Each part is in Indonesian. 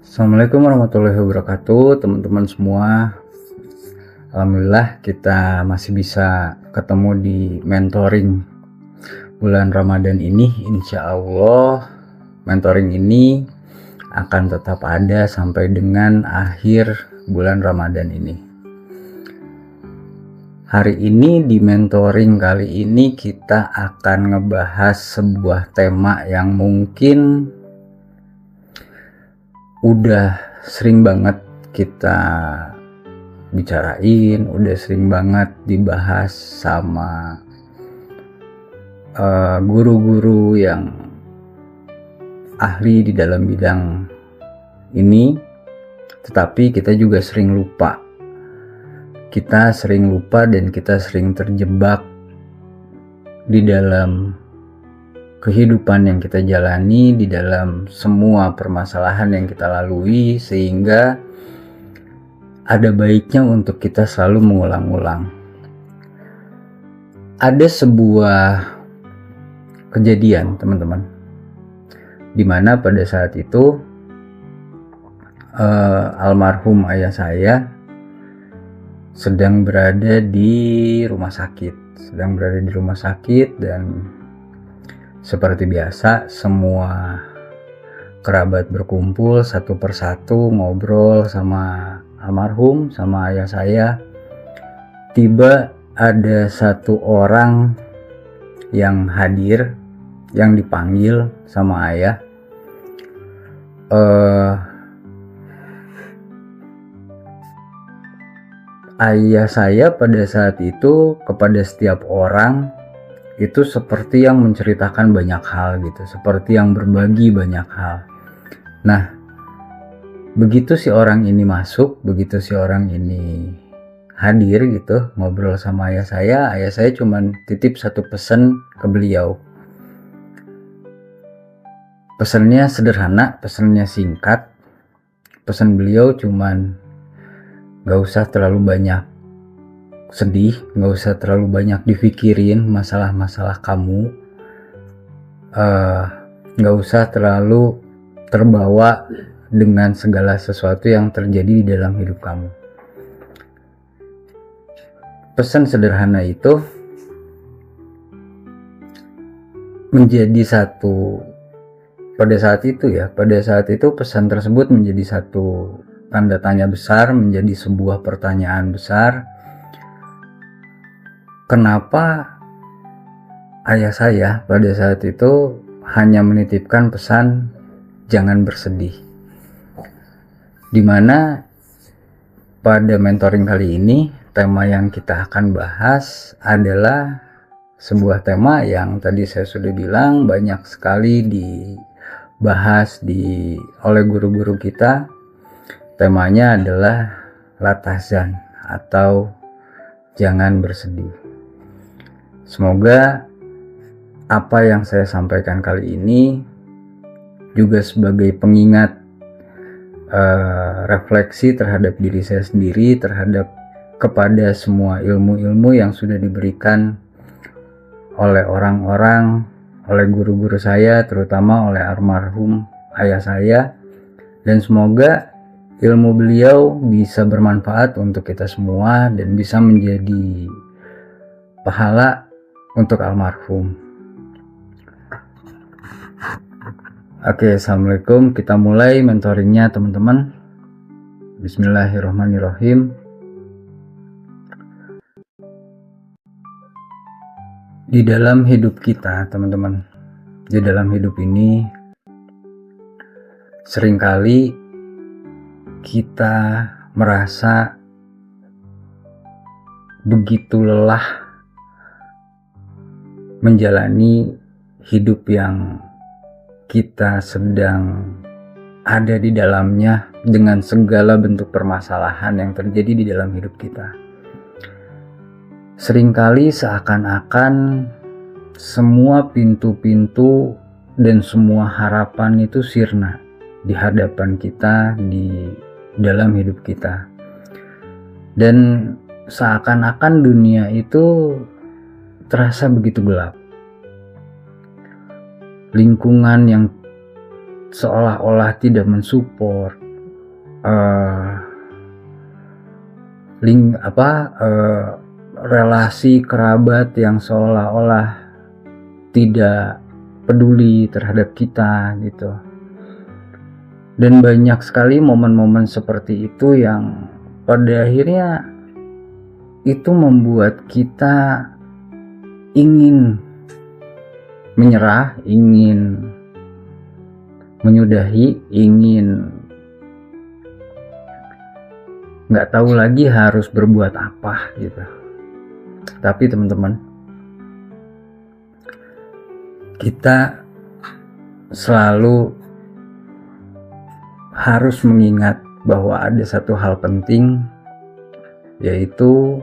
Assalamualaikum warahmatullahi wabarakatuh, teman-teman semua. Alhamdulillah kita masih bisa ketemu di mentoring bulan Ramadan ini. Insya Allah mentoring ini akan tetap ada sampai dengan akhir bulan Ramadan ini. Hari ini di mentoring kali ini kita akan ngebahas sebuah tema yang mungkin udah sering banget kita bicarain, udah sering banget dibahas sama guru-guru yang ahli di dalam bidang ini, tetapi kita juga sering lupa. Kita sering lupa dan kita sering terjebak di dalam kehidupan yang kita jalani, di dalam semua permasalahan yang kita lalui, sehingga ada baiknya untuk kita selalu mengulang-ulang. Ada sebuah kejadian, teman-teman, dimana pada saat itu almarhum ayah saya sedang berada di rumah sakit, dan seperti biasa, semua kerabat berkumpul satu persatu ngobrol sama almarhum, sama ayah saya. Tiba ada satu orang yang hadir, yang dipanggil sama ayah. Ayah saya pada saat itu kepada setiap orang itu seperti yang menceritakan banyak hal gitu, seperti yang berbagi banyak hal. Nah, begitu si orang ini masuk, begitu si orang ini hadir gitu, ngobrol sama ayah saya cuman titip satu pesan ke beliau. Pesannya sederhana, pesannya singkat. Pesan beliau cuman gak usah terlalu banyak sedih, gak usah terlalu banyak dipikirin masalah-masalah kamu, gak usah terlalu terbawa dengan segala sesuatu yang terjadi di dalam hidup kamu. Pesan sederhana itu menjadi satu, pada saat itu pesan tersebut menjadi satu tanda tanya besar, menjadi sebuah pertanyaan besar. Kenapa ayah saya pada saat itu hanya menitipkan pesan jangan bersedih? Dimana pada mentoring kali ini, tema yang kita akan bahas adalah sebuah tema yang tadi saya sudah bilang banyak sekali dibahas oleh guru-guru kita. Temanya adalah la tahzan atau jangan bersedih. Semoga apa yang saya sampaikan kali ini juga sebagai pengingat, refleksi terhadap diri saya sendiri, terhadap kepada semua ilmu-ilmu yang sudah diberikan oleh orang-orang, oleh guru-guru saya, terutama oleh almarhum ayah saya, dan semoga ilmu beliau bisa bermanfaat untuk kita semua dan bisa menjadi pahala untuk almarhum. Oke, assalamualaikum. Kita mulai mentoringnya, teman-teman. Bismillahirrahmanirrahim. Di dalam hidup kita, teman-teman, di dalam hidup ini seringkali kita merasa begitu lelah menjalani hidup yang kita sedang ada di dalamnya dengan segala bentuk permasalahan yang terjadi di dalam hidup kita. Seringkali seakan-akan semua pintu-pintu dan semua harapan itu sirna di hadapan kita, di dalam hidup kita. Dan seakan-akan dunia itu terasa begitu gelap. Lingkungan yang seolah-olah tidak mensupport, relasi kerabat yang seolah-olah tidak peduli terhadap kita gitu. Dan banyak sekali momen-momen seperti itu yang pada akhirnya itu membuat kita ingin menyerah, ingin menyudahi, ingin nggak tahu lagi harus berbuat apa gitu. Tapi teman-teman, kita selalu harus mengingat bahwa ada satu hal penting, yaitu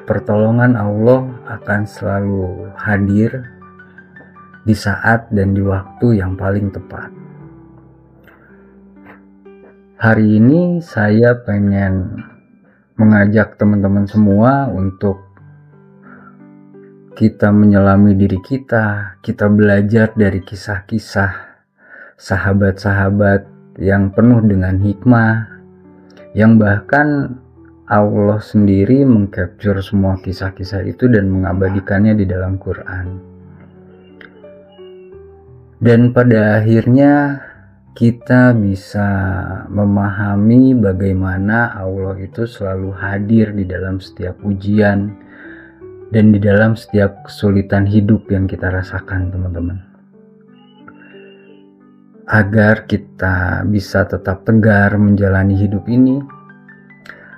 pertolongan Allah akan selalu hadir di saat dan di waktu yang paling tepat. Hari ini saya pengen mengajak teman-teman semua untuk kita menyelami diri kita belajar dari kisah-kisah sahabat-sahabat yang penuh dengan hikmah, yang bahkan Allah sendiri mengcapture semua kisah-kisah itu dan mengabadikannya di dalam Quran. Dan pada akhirnya kita bisa memahami bagaimana Allah itu selalu hadir di dalam setiap ujian dan di dalam setiap kesulitan hidup yang kita rasakan, teman-teman. Agar kita bisa tetap tegar menjalani hidup ini,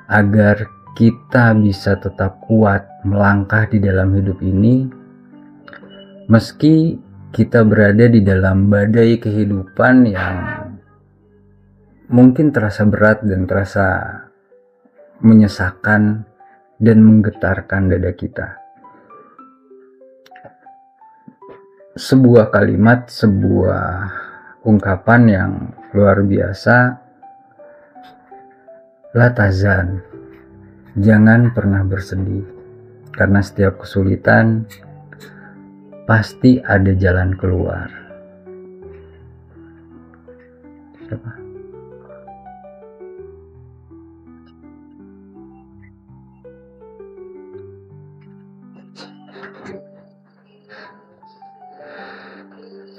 agar kita bisa tetap kuat melangkah di dalam hidup ini, meski kita berada di dalam badai kehidupan yang mungkin terasa berat dan terasa menyesakan dan menggetarkan dada kita. Sebuah kalimat, sebuah ungkapan yang luar biasa, la tahzan, jangan pernah bersedih, karena setiap kesulitan pasti ada jalan keluar. Siapa?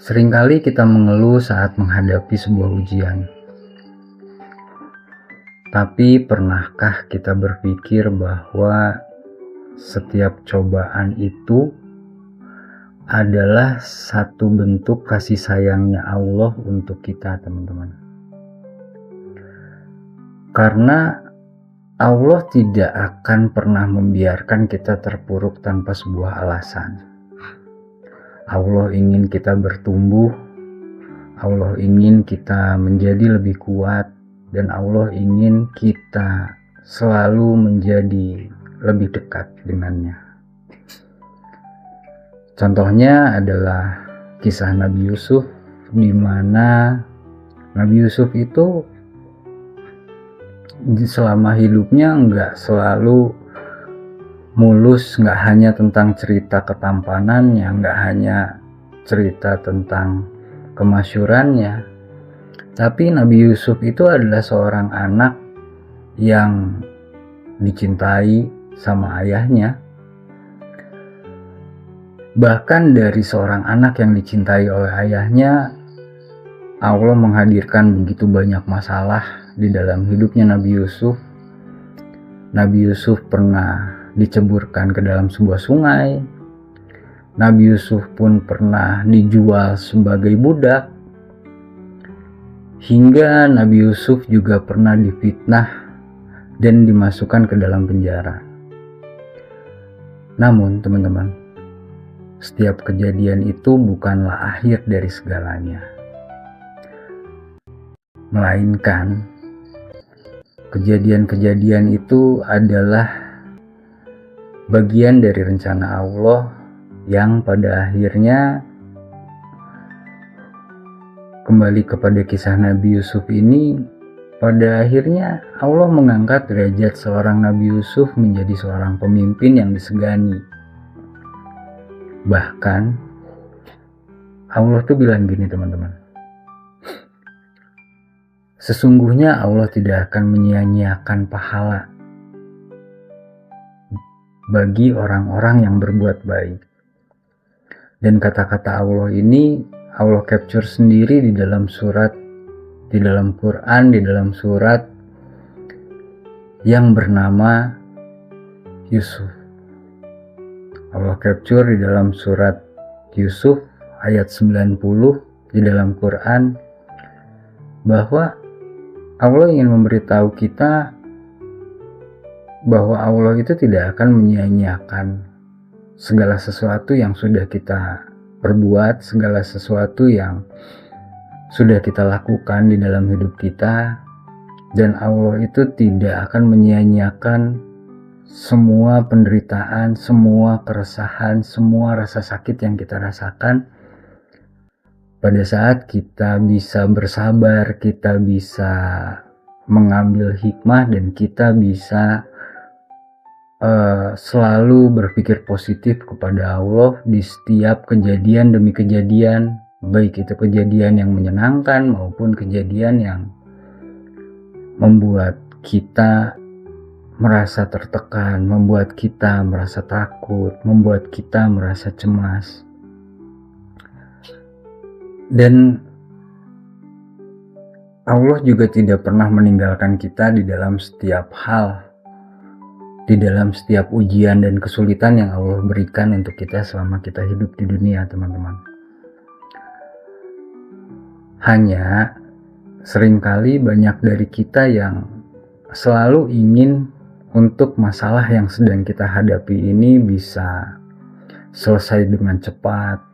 Seringkali kita mengeluh saat menghadapi sebuah ujian. Tapi pernahkah kita berpikir bahwa setiap cobaan itu adalah satu bentuk kasih sayangnya Allah untuk kita, teman-teman? Karena Allah tidak akan pernah membiarkan kita terpuruk tanpa sebuah alasan. Allah ingin kita bertumbuh, Allah ingin kita menjadi lebih kuat, dan Allah ingin kita selalu menjadi lebih dekat dengannya. Contohnya adalah kisah Nabi Yusuf, di mana Nabi Yusuf itu selama hidupnya nggak selalu mulus, nggak hanya tentang cerita ketampanannya, nggak hanya cerita tentang kemasyurannya, tapi Nabi Yusuf itu adalah seorang anak yang dicintai sama ayahnya. Bahkan dari seorang anak yang dicintai oleh ayahnya, Allah menghadirkan begitu banyak masalah di dalam hidupnya Nabi Yusuf. Nabi Yusuf pernah diceburkan ke dalam sebuah sungai. Nabi Yusuf pun pernah dijual sebagai budak. Hingga Nabi Yusuf juga pernah difitnah dan dimasukkan ke dalam penjara. Namun teman-teman, setiap kejadian itu bukanlah akhir dari segalanya, melainkan kejadian-kejadian itu adalah bagian dari rencana Allah yang pada akhirnya kembali kepada kisah Nabi Yusuf ini. Pada akhirnya Allah mengangkat derajat seorang Nabi Yusuf menjadi seorang pemimpin yang disegani. Bahkan Allah tuh bilang gini, teman-teman, Sesungguhnya Allah tidak akan menyia-nyiakan pahala bagi orang-orang yang berbuat baik. Dan kata-kata Allah ini Allah capture sendiri di dalam surat, di dalam Quran, di dalam surat yang bernama Yusuf. Allah capture di dalam surat Yusuf ayat 90 di dalam Quran, bahwa Allah ingin memberitahu kita bahwa Allah itu tidak akan menyia-nyiakan segala sesuatu yang sudah kita perbuat, segala sesuatu yang sudah kita lakukan di dalam hidup kita. Dan Allah itu tidak akan menyia-nyiakan semua penderitaan, semua keresahan, semua rasa sakit yang kita rasakan pada saat kita bisa bersabar, kita bisa mengambil hikmah, dan kita bisa selalu berpikir positif kepada Allah di setiap kejadian demi kejadian, baik itu kejadian yang menyenangkan maupun kejadian yang membuat kita merasa tertekan, membuat kita merasa takut, membuat kita merasa cemas. Dan Allah juga tidak pernah meninggalkan kita di dalam setiap hal, di dalam setiap ujian dan kesulitan yang Allah berikan untuk kita selama kita hidup di dunia, teman-teman. Hanya seringkali banyak dari kita yang selalu ingin untuk masalah yang sedang kita hadapi ini bisa selesai dengan cepat,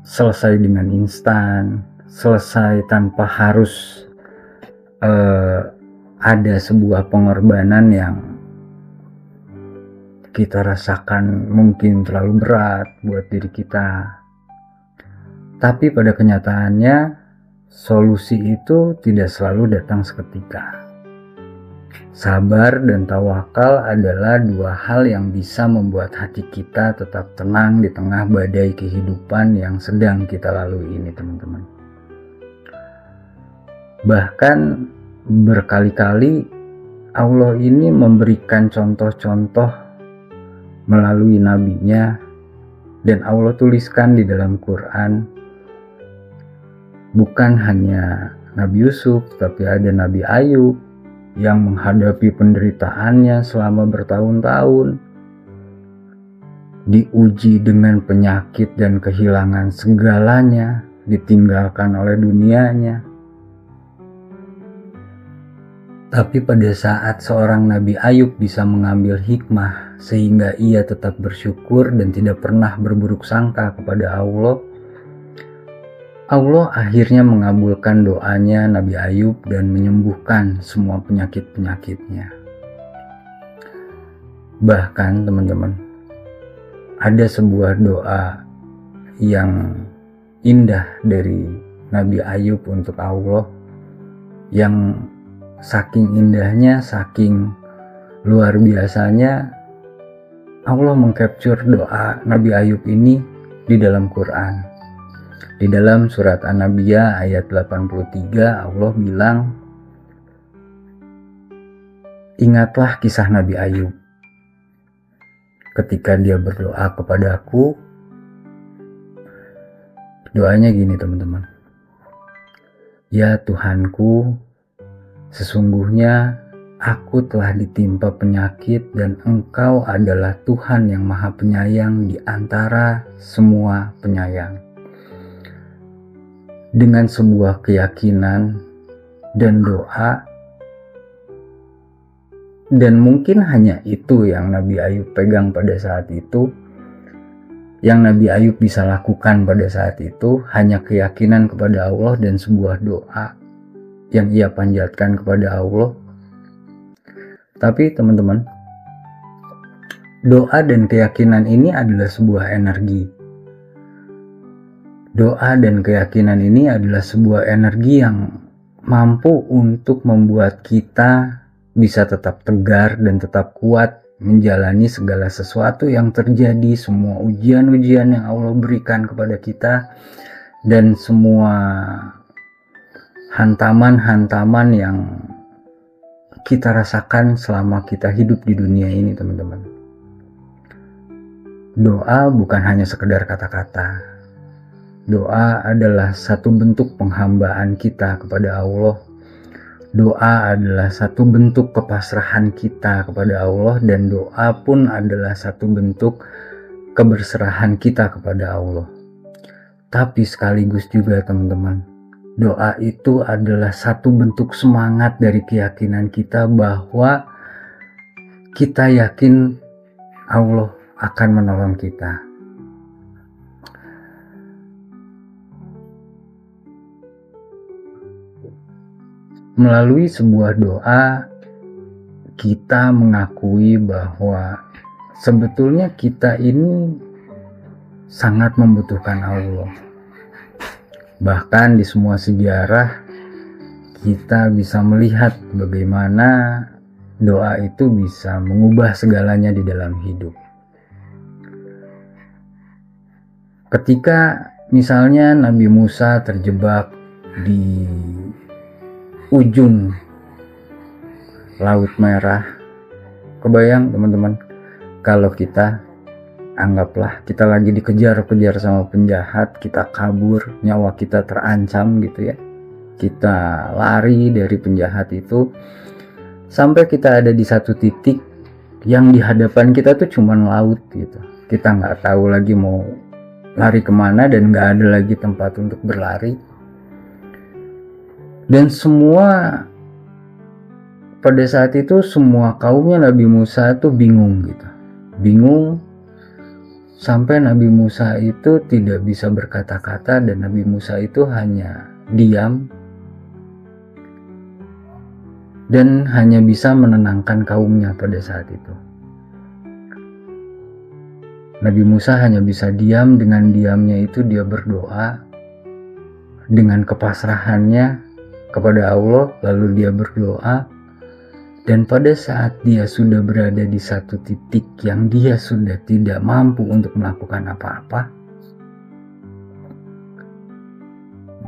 selesai dengan instan, selesai tanpa harus ada sebuah pengorbanan yang kita rasakan mungkin terlalu berat buat diri kita. Tapi pada kenyataannya solusi itu tidak selalu datang seketika. Sabar dan tawakal adalah dua hal yang bisa membuat hati kita tetap tenang di tengah badai kehidupan yang sedang kita lalui ini, teman-teman. Bahkan berkali-kali Allah ini memberikan contoh-contoh melalui nabinya, dan Allah tuliskan di dalam Quran. Bukan hanya Nabi Yusuf, tapi ada Nabi Ayub yang menghadapi penderitaannya selama bertahun-tahun, diuji dengan penyakit dan kehilangan segalanya, ditinggalkan oleh dunianya. Tapi pada saat seorang Nabi Ayub bisa mengambil hikmah sehingga ia tetap bersyukur dan tidak pernah berburuk sangka kepada Allah, Allah akhirnya mengabulkan doanya Nabi Ayub dan menyembuhkan semua penyakit-penyakitnya. Bahkan teman-teman, ada sebuah doa yang indah dari Nabi Ayub untuk Allah, yang saking indahnya, saking luar biasanya, Allah mengcapture doa Nabi Ayub ini di dalam Quran. Di dalam surat An-Nabiyah ayat 83 Allah bilang, ingatlah kisah Nabi Ayub ketika dia berdoa kepadaku. Doanya gini, teman-teman. Ya Tuhanku, sesungguhnya aku telah ditimpa penyakit dan Engkau adalah Tuhan yang Maha Penyayang di antara semua penyayang. Dengan sebuah keyakinan dan doa, dan mungkin hanya itu yang Nabi Ayub pegang pada saat itu, yang Nabi Ayub bisa lakukan pada saat itu, hanya keyakinan kepada Allah dan sebuah doa yang ia panjatkan kepada Allah. Tapi teman-teman, doa dan keyakinan ini adalah sebuah energi. Doa dan keyakinan ini adalah sebuah energi yang mampu untuk membuat kita bisa tetap tegar dan tetap kuat menjalani segala sesuatu yang terjadi, semua ujian-ujian yang Allah berikan kepada kita, dan semua hantaman-hantaman yang kita rasakan selama kita hidup di dunia ini, teman-teman. Doa bukan hanya sekedar kata-kata. Doa adalah satu bentuk penghambaan kita kepada Allah. Doa adalah satu bentuk kepasrahan kita kepada Allah, dan doa pun adalah satu bentuk keberserahan kita kepada Allah. Tapi sekaligus juga, teman-teman, doa itu adalah satu bentuk semangat dari keyakinan kita bahwa kita yakin Allah akan menolong kita. Melalui sebuah doa, kita mengakui bahwa sebetulnya kita ini sangat membutuhkan Allah. Bahkan di semua sejarah kita bisa melihat bagaimana doa itu bisa mengubah segalanya di dalam hidup. Ketika misalnya Nabi Musa terjebak di ujung Laut Merah, kebayang teman-teman kalau kita anggaplah kita lagi dikejar-kejar sama penjahat, kita kabur, nyawa kita terancam gitu ya. Kita lari dari penjahat itu sampai kita ada di satu titik yang di hadapan kita tuh cuman laut gitu. Kita nggak tahu lagi mau lari kemana dan nggak ada lagi tempat untuk berlari. Dan semua pada saat itu semua kaumnya Nabi Musa tuh bingung gitu. Bingung sampai Nabi Musa itu tidak bisa berkata-kata, dan Nabi Musa itu hanya diam dan hanya bisa menenangkan kaumnya pada saat itu. Nabi Musa hanya bisa diam, dengan diamnya itu dia berdoa dengan kepasrahannya kepada Allah, lalu dia berdoa. Dan pada saat dia sudah berada di satu titik yang dia sudah tidak mampu untuk melakukan apa-apa,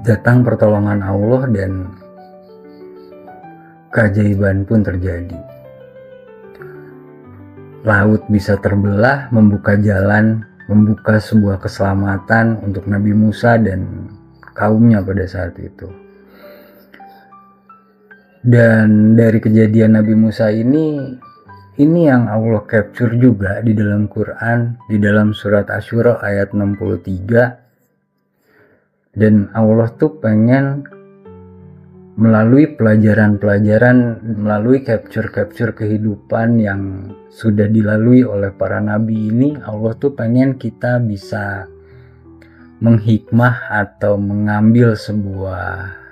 datang pertolongan Allah dan keajaiban pun terjadi. Laut bisa terbelah, membuka jalan, membuka sebuah keselamatan untuk Nabi Musa dan kaumnya pada saat itu. Dan dari kejadian Nabi Musa ini yang Allah capture juga di dalam Quran, di dalam surat Asy-Syura ayat 63. Dan Allah tuh pengen melalui pelajaran-pelajaran, melalui capture kehidupan yang sudah dilalui oleh para nabi ini, Allah tuh pengen kita bisa menghikmah atau mengambil sebuah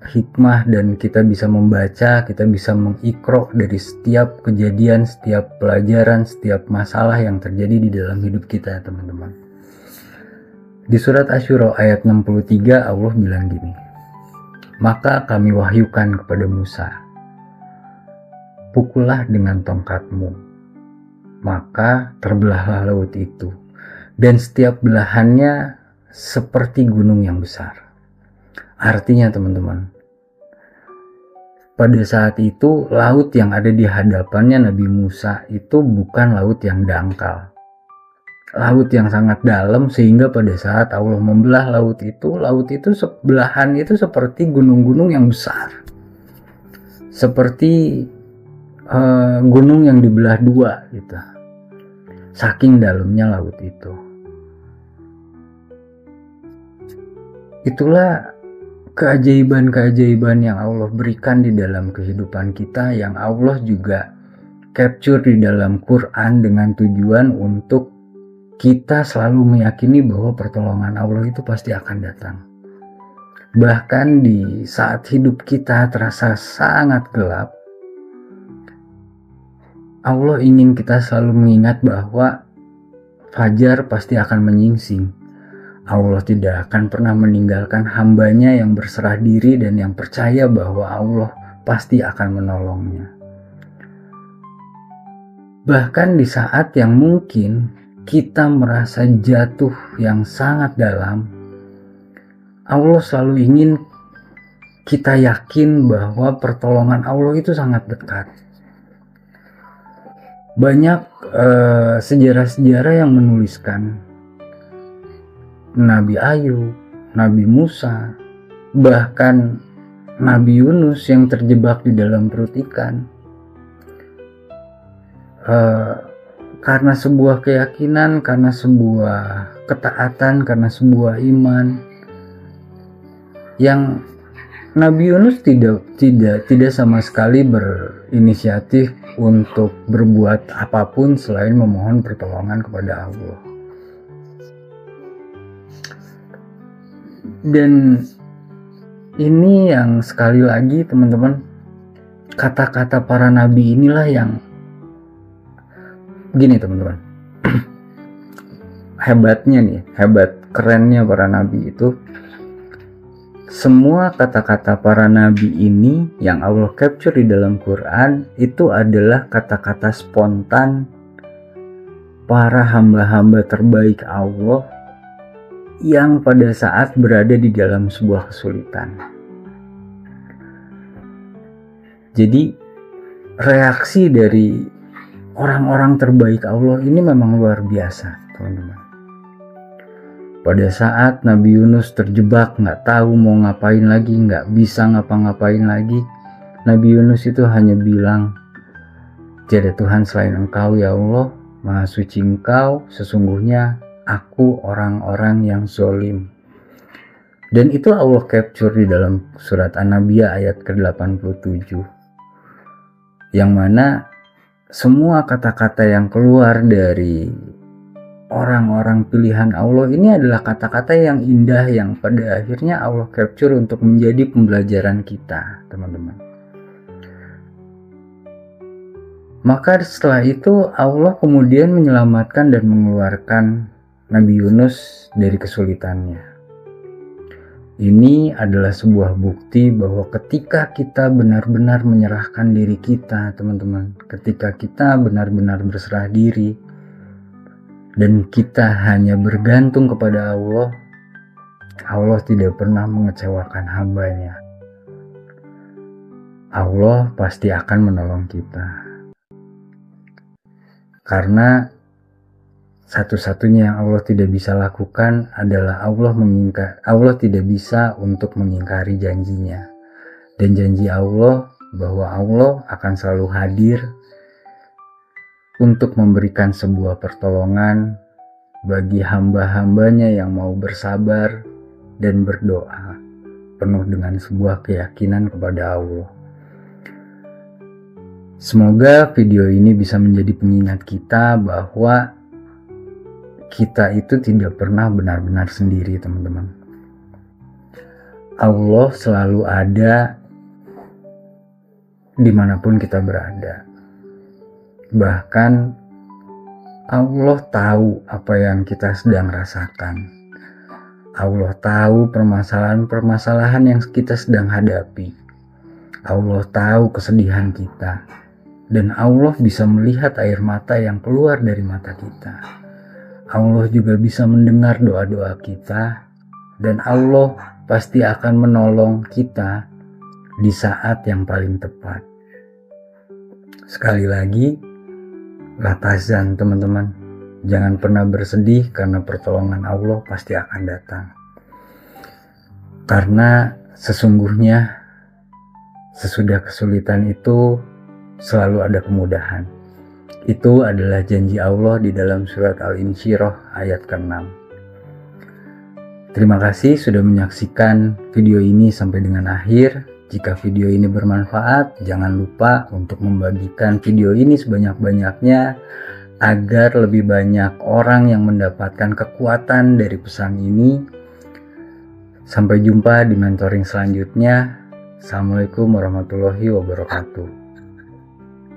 hikmah, dan kita bisa membaca, kita bisa mengikrok dari setiap kejadian, setiap pelajaran, setiap masalah yang terjadi di dalam hidup kita, teman-teman. Di surat Asy-Syura ayat 63 Allah bilang gini, "Maka kami wahyukan kepada Musa, pukullah dengan tongkatmu, maka terbelahlah laut itu, dan setiap belahannya seperti gunung yang besar." Artinya, teman-teman, pada saat itu laut yang ada di hadapannya Nabi Musa itu bukan laut yang dangkal, laut yang sangat dalam, sehingga pada saat Allah membelah laut itu sebelahan itu seperti gunung-gunung yang besar, seperti gunung yang dibelah dua gitu, saking dalamnya laut itu. Itulah keajaiban-keajaiban yang Allah berikan di dalam kehidupan kita, yang Allah juga capture di dalam Quran dengan tujuan untuk kita selalu meyakini bahwa pertolongan Allah itu pasti akan datang. Bahkan di saat hidup kita terasa sangat gelap, Allah ingin kita selalu mengingat bahwa fajar pasti akan menyingsing. Allah tidak akan pernah meninggalkan hambanya yang berserah diri dan yang percaya bahwa Allah pasti akan menolongnya. Bahkan di saat yang mungkin kita merasa jatuh yang sangat dalam, Allah selalu ingin kita yakin bahwa pertolongan Allah itu sangat dekat. Banyak sejarah-sejarah yang menuliskan Nabi Ayub, Nabi Musa, bahkan Nabi Yunus yang terjebak di dalam perut ikan. Karena sebuah keyakinan, karena sebuah ketaatan, karena sebuah iman, yang Nabi Yunus tidak sama sekali berinisiatif untuk berbuat apapun selain memohon pertolongan kepada Allah. Dan ini yang sekali lagi teman-teman, kata-kata para nabi inilah yang gini teman-teman. Hebat kerennya para nabi itu, semua kata-kata para nabi ini yang Allah capture di dalam Quran itu adalah kata-kata spontan para hamba-hamba terbaik Allah yang pada saat berada di dalam sebuah kesulitan. Jadi reaksi dari orang-orang terbaik Allah ini memang luar biasa teman-teman. Pada saat Nabi Yunus terjebak, nggak tahu mau ngapain lagi, nggak bisa ngapa-ngapain lagi, Nabi Yunus itu hanya bilang, "Tiada Tuhan selain Engkau ya Allah, Maha Suci Engkau, sesungguhnya aku orang-orang yang zalim." Dan itu Allah capture di dalam surat An-Nabiyyah ayat ke-87, yang mana semua kata-kata yang keluar dari orang-orang pilihan Allah ini adalah kata-kata yang indah yang pada akhirnya Allah capture untuk menjadi pembelajaran kita, teman-teman. Maka setelah itu Allah kemudian menyelamatkan dan mengeluarkan Nabi Yunus dari kesulitannya. Ini adalah sebuah bukti bahwa ketika kita benar-benar menyerahkan diri kita, teman-teman, ketika kita benar-benar berserah diri dan kita hanya bergantung kepada Allah, Allah tidak pernah mengecewakan hambanya. Allah pasti akan menolong kita. Karena satu-satunya yang Allah tidak bisa lakukan adalah Allah tidak bisa untuk mengingkari janjinya. Dan janji Allah bahwa Allah akan selalu hadir untuk memberikan sebuah pertolongan bagi hamba-hambanya yang mau bersabar dan berdoa penuh dengan sebuah keyakinan kepada Allah. Semoga video ini bisa menjadi pengingat kita bahwa kita itu tidak pernah benar-benar sendiri, teman-teman. Allah selalu ada dimanapun kita berada. Bahkan Allah tahu apa yang kita sedang rasakan. Allah tahu permasalahan-permasalahan yang kita sedang hadapi. Allah tahu kesedihan kita. Dan Allah bisa melihat air mata yang keluar dari mata kita. Allah juga bisa mendengar doa-doa kita. Dan Allah pasti akan menolong kita di saat yang paling tepat. Sekali lagi, la tahzan teman-teman, jangan pernah bersedih karena pertolongan Allah pasti akan datang. Karena sesungguhnya sesudah kesulitan itu selalu ada kemudahan. Itu adalah janji Allah di dalam surat Al-Insyirah ayat ke-6. Terima kasih sudah menyaksikan video ini sampai dengan akhir. Jika video ini bermanfaat, jangan lupa untuk membagikan video ini sebanyak-banyaknya agar lebih banyak orang yang mendapatkan kekuatan dari pesan ini. Sampai jumpa di mentoring selanjutnya. Assalamualaikum warahmatullahi wabarakatuh.